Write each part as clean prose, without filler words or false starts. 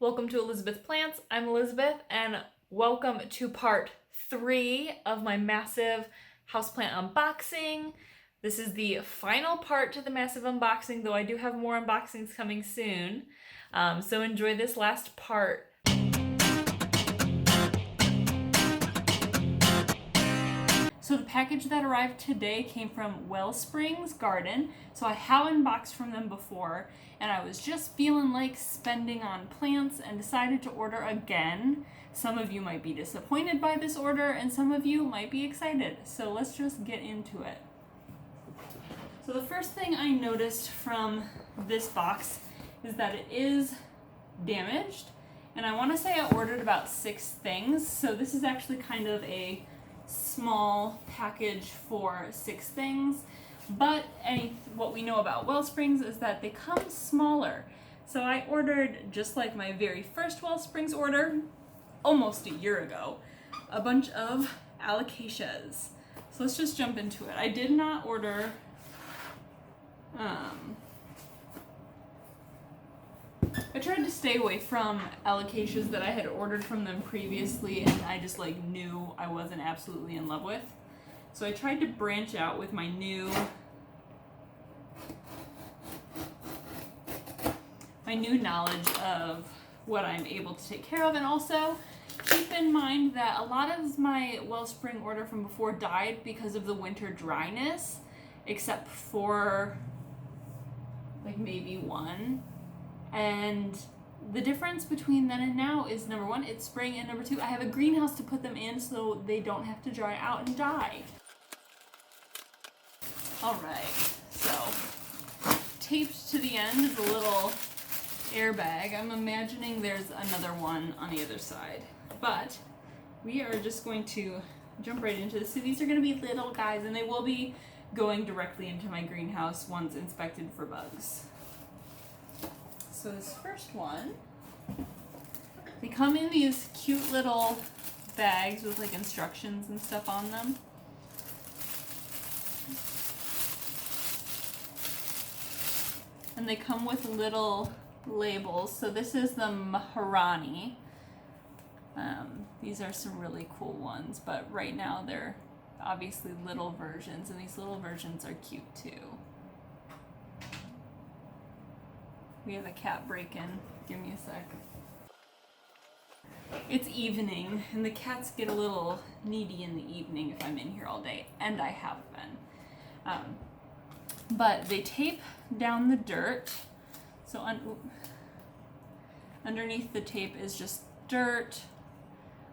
Welcome to Elizabeth Plants. I'm Elizabeth, and welcome to part 3 of my massive houseplant unboxing. This is the final part to the massive unboxing, though I do have more unboxings coming soon. So enjoy this last part. So the package that arrived today came from Wellspring's garden. So I have unboxed from them before, and I was just feeling like spending on plants and decided to order again. Some of you might be disappointed by this order, and some of you might be excited. So let's just get into it. So the first thing I noticed from this box is that it is damaged, and I want to say I ordered about 6 things. So this is actually kind of a small package for 6 things, but what we know about Wellsprings is that they come smaller. So I ordered, just like my very first Wellsprings order almost a year ago, a bunch of ALOCASIAs. So let's just jump into it. I did not order I tried to stay away from ALOCASIAs that I had ordered from them previously and I just knew I wasn't absolutely in love with. So I tried to branch out with my new knowledge of what I'm able to take care of, and also keep in mind that a lot of my Wellspring order from before died because of the winter dryness, except for maybe one. And the difference between then and now is, number one, it's spring, and number two, I have a greenhouse to put them in so they don't have to dry out and die. Alright, so taped to the end is a little airbag. I'm imagining there's another one on the other side. But we are just going to jump right into this. So these are going to be little guys, and they will be going directly into my greenhouse once inspected for bugs. So this first one, they come in these cute little bags with instructions and stuff on them. And they come with little labels. So this is the Maharani. These are some really cool ones, but right now they're obviously little versions, and these little versions are cute too. We have a cat break-in. Give me a sec. It's evening, and the cats get a little needy in the evening if I'm in here all day, and I have been. But they tape down the dirt. So underneath the tape is just dirt.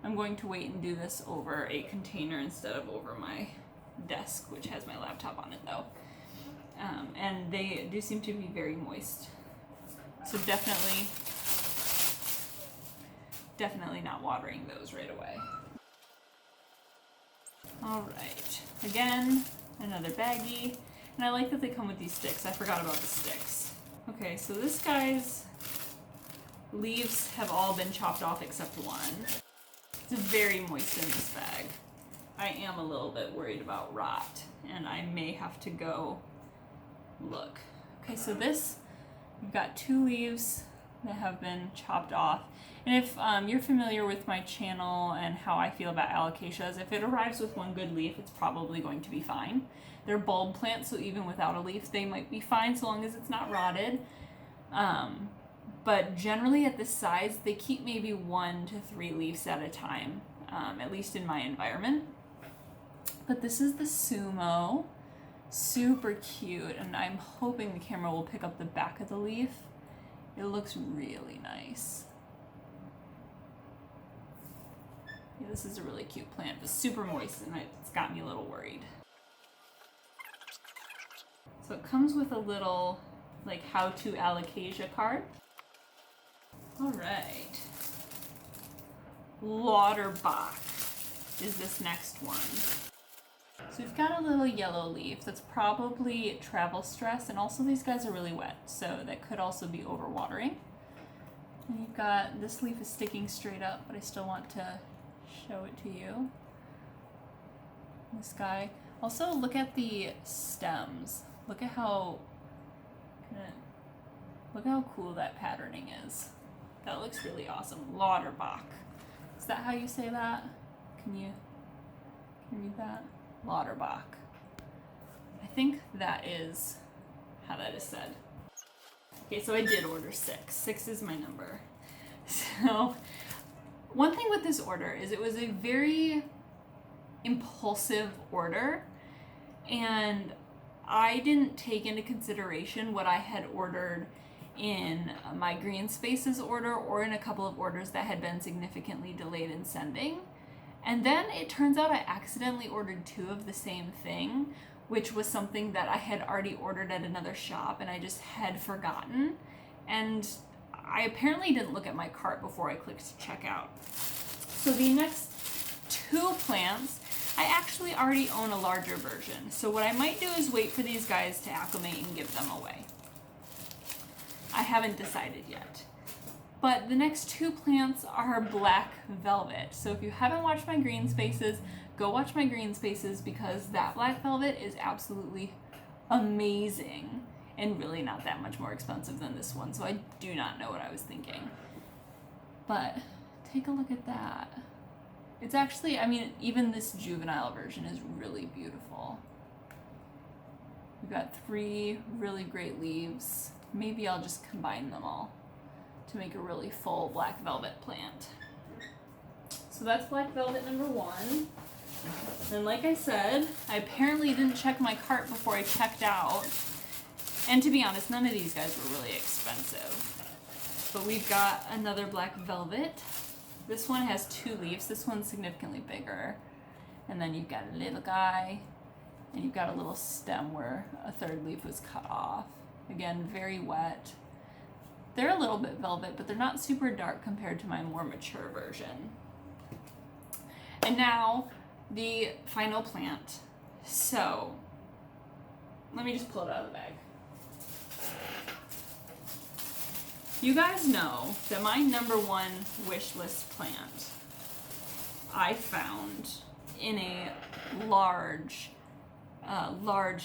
I'm going to wait and do this over a container instead of over my desk, which has my laptop on it though. And they do seem to be very moist. So definitely not watering those right away. Alright, again, another baggie. And I like that they come with these sticks. I forgot about the sticks. Okay, so this guy's leaves have all been chopped off except one. It's very moist in this bag. I am a little bit worried about rot, and I may have to go look. Okay, so this, we've got 2 leaves that have been chopped off. And if you're familiar with my channel and how I feel about ALOCASIAs, if it arrives with 1 good leaf, it's probably going to be fine. They're bulb plants, so even without a leaf, they might be fine so long as it's not rotted. But generally at this size, they keep maybe 1 to 3 leaves at a time, at least in my environment. But this is the Sumo. Super cute, and I'm hoping the camera will pick up the back of the leaf. It looks really nice. Yeah, this is a really cute plant, but super moist, and it's got me a little worried. So it comes with a little how to ALOCASIA card. Alright. Lauterbach is this next one. So we've got a little yellow leaf that's probably travel stress, and also these guys are really wet, so that could also be overwatering. And you've got, this leaf is sticking straight up, but I still want to show it to you. This guy. Also, look at the stems. Look at how cool that patterning is. That looks really awesome. Lauterbach. Is that how you say that? Can you read that? Lauterbach. I think that is how that is said. Okay, so I did order 6. 6 is my number. So, one thing with this order is it was a very impulsive order, and I didn't take into consideration what I had ordered in my Green Spaces order or in a couple of orders that had been significantly delayed in sending. And then it turns out I accidentally ordered 2 of the same thing, which was something that I had already ordered at another shop and I just had forgotten. And I apparently didn't look at my cart before I clicked checkout. So the next 2 plants, I actually already own a larger version. So what I might do is wait for these guys to acclimate and give them away. I haven't decided yet. But the next 2 plants are black velvet. So if you haven't watched my Green Spaces, go watch my Green Spaces because that black velvet is absolutely amazing and really not that much more expensive than this one. So I do not know what I was thinking. But take a look at that. It's actually, I mean, even this juvenile version is really beautiful. We've got 3 really great leaves. Maybe I'll just combine them all to make a really full black velvet plant. So that's black velvet number 1. And like I said, I apparently didn't check my cart before I checked out. And to be honest, none of these guys were really expensive. But we've got another black velvet. This one has 2 leaves. This one's significantly bigger. And then you've got a little guy. And you've got a little stem where a 3rd leaf was cut off. Again, very wet. They're a little bit velvet, but they're not super dark compared to my more mature version. And now, the final plant. So, let me just pull it out of the bag. You guys know that my number 1 wish list plant I found in a large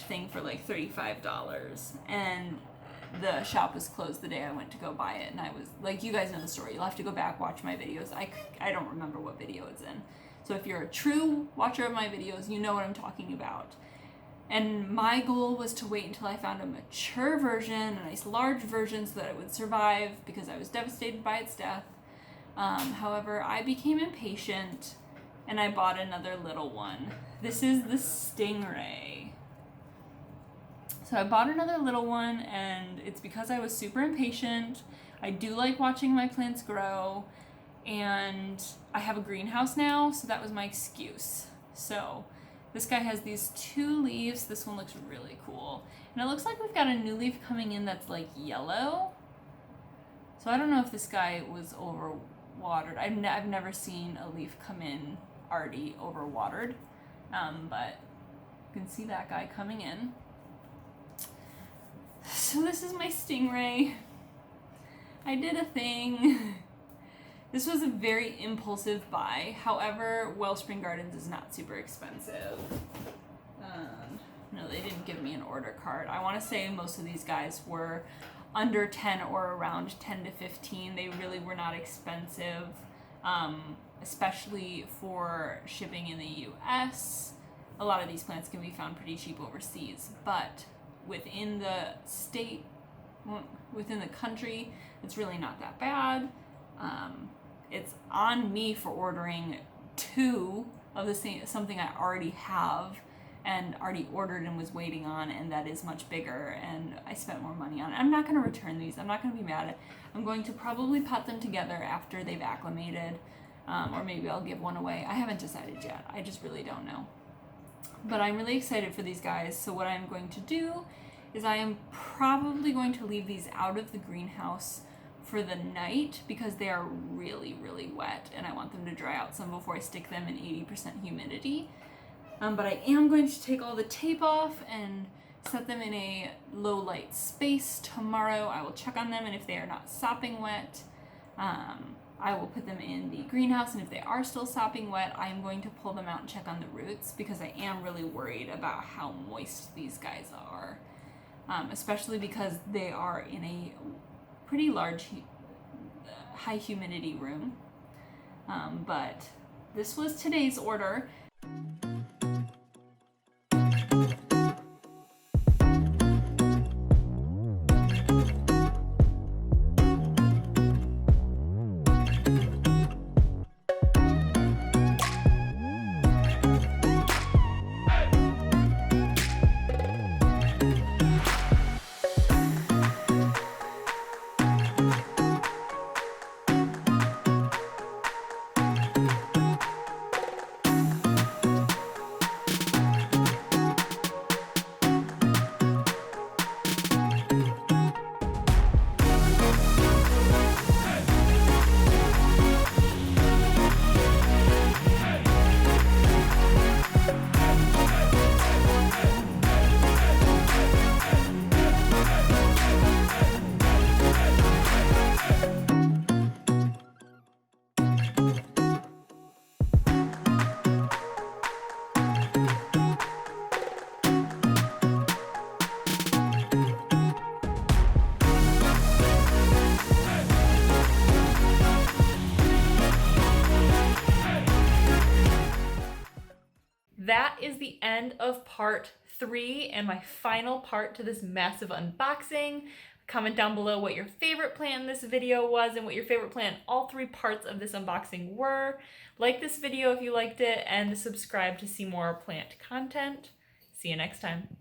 thing for like $35, and the shop was closed the day I went to go buy it, and I was like, you guys know the story. You'll have to go back, watch my videos. I don't remember what video it's in. So if you're a true watcher of my videos, you know what I'm talking about. And my goal was to wait until I found a mature version, a nice large version, so that it would survive because I was devastated by its death. However, I became impatient and I bought another little one. This is the Stingray. So I bought another little one, and it's because I was super impatient. I do like watching my plants grow, and I have a greenhouse now, so that was my excuse. So this guy has these 2 leaves. This one looks really cool. And it looks like we've got a new leaf coming in that's like yellow. So I don't know if this guy was overwatered. I've never seen a leaf come in already overwatered. But you can see that guy coming in. So this is my Stingray. I did a thing. This was a very impulsive buy. However, Wellspring Gardens is not super expensive. No, they didn't give me an order card. I want to say most of these guys were under 10 or around 10 to 15. They really were not expensive, especially for shipping in the US. A lot of these plants can be found pretty cheap overseas, but within the state, within the country, it's really not that bad. It's on me for ordering 2 of the same, something I already have and already ordered and was waiting on, and that is much bigger, and I spent more money on it. I'm not going to return these. I'm not going to be mad at it. I'm going to probably pot them together after they've acclimated, or maybe I'll give one away. I haven't decided yet. I just really don't know. But I'm really excited for these guys, so what I'm going to do is I am probably going to leave these out of the greenhouse for the night because they are really, really wet, and I want them to dry out some before I stick them in 80% humidity. But I am going to take all the tape off and set them in a low light space tomorrow. I will check on them, and if they are not sopping wet, I will put them in the greenhouse, and if they are still sopping wet, I am going to pull them out and check on the roots because I am really worried about how moist these guys are, especially because they are in a pretty large high humidity room. But this was today's order. That is the end of part 3 and my final part to this massive unboxing. Comment down below what your favorite plant in this video was and what your favorite plant in all 3 parts of this unboxing were. Like this video if you liked it and subscribe to see more plant content. See you next time.